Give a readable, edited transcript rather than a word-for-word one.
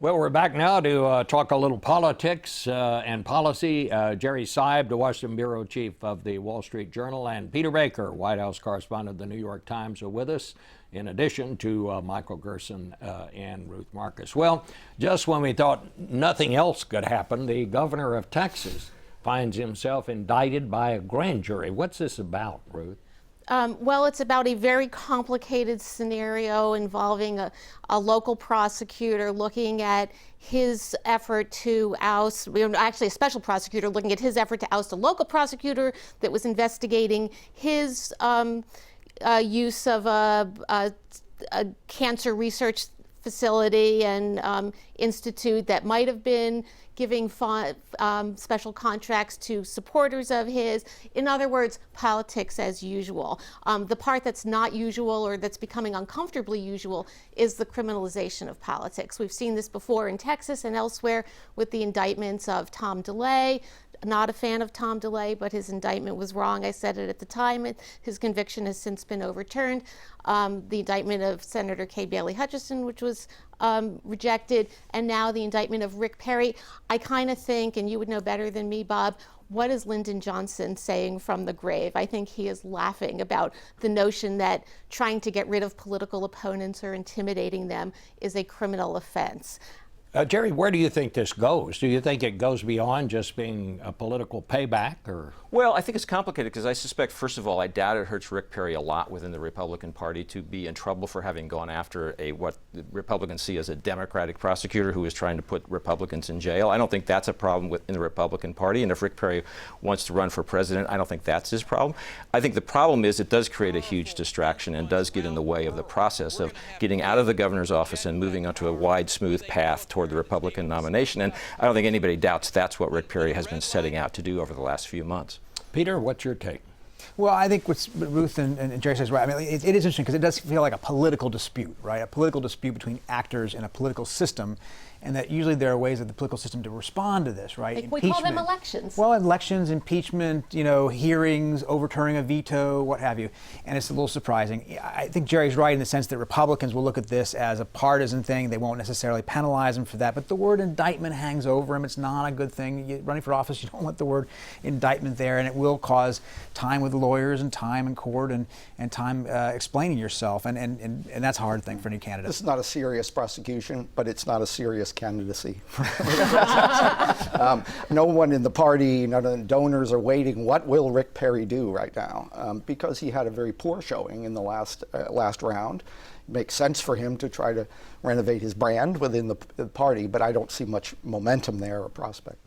Well, we're back now to talk a little politics and policy. Gerald Seib, the Washington bureau chief of the Wall Street Journal, and Peter Baker, White House correspondent of the New York Times, are with us, in addition to Michael Gerson and Ruth Marcus. Well, just when we thought nothing else could happen, the governor of Texas finds himself indicted by a grand jury. What's this about, Ruth? Well, it's about a very complicated scenario involving a local prosecutor looking at his effort to oust, actually a special prosecutor looking at his effort to oust a local prosecutor that was investigating his use of a cancer research facility and institute that might have been giving special contracts to supporters of his. In other words, politics as usual. The part that's not usual or that's becoming uncomfortably usual is the criminalization of politics. We've seen this before in Texas and elsewhere with the indictments of Tom DeLay. Not a fan of Tom DeLay, but his indictment was wrong. I said it at the time. His conviction has since been overturned. The indictment of Senator Kay Bailey Hutchison, which was rejected, and now the indictment of Rick Perry. I kind of think, and you would know better than me, Bob, what is Lyndon Johnson saying from the grave? I think he is laughing about the notion that trying to get rid of political opponents or intimidating them is a criminal offense. Jerry, where do you think this goes? Do you think it goes beyond just being a political payback, or? Well, I think it's complicated because I suspect, first of all, I doubt it hurts Rick Perry a lot within the Republican Party to be in trouble for having gone after what the Republicans see as a Democratic prosecutor who is trying to put Republicans in jail. I don't think that's a problem within the Republican Party, and if Rick Perry wants to run for president, I don't think that's his problem. I think the problem is it does create a huge distraction and does get in the way of the process of getting out of the governor's office and moving onto a wide, smooth path toward the Republican nomination. And I don't think anybody doubts that's what Rick Perry has been setting out to do over the last few months. Peter, what's your take? Well, I think what Ruth and Jerry says, right. I mean, it is interesting because it does feel like a political dispute, right? A political dispute between actors in a political system, and that usually there are ways of the political system to respond to this, right? Like we call them elections. Well, elections, impeachment, hearings, overturning a veto, what have you. And it's a little surprising. I think Jerry's right in the sense that Republicans will look at this as a partisan thing. They won't necessarily penalize him for that. But the word indictment hangs over him. It's not a good thing. You're running for office, you don't want the word indictment there, and it will cause time with lawyers and time in court and time explaining yourself. And that's a hard thing for any candidate. This is not a serious prosecution, but it's not a serious candidacy. No one in the party, none of the donors are waiting. What will Rick Perry do right now? Because he had a very poor showing in the last round. It makes sense for him to try to renovate his brand within the party, but I don't see much momentum there or prospect.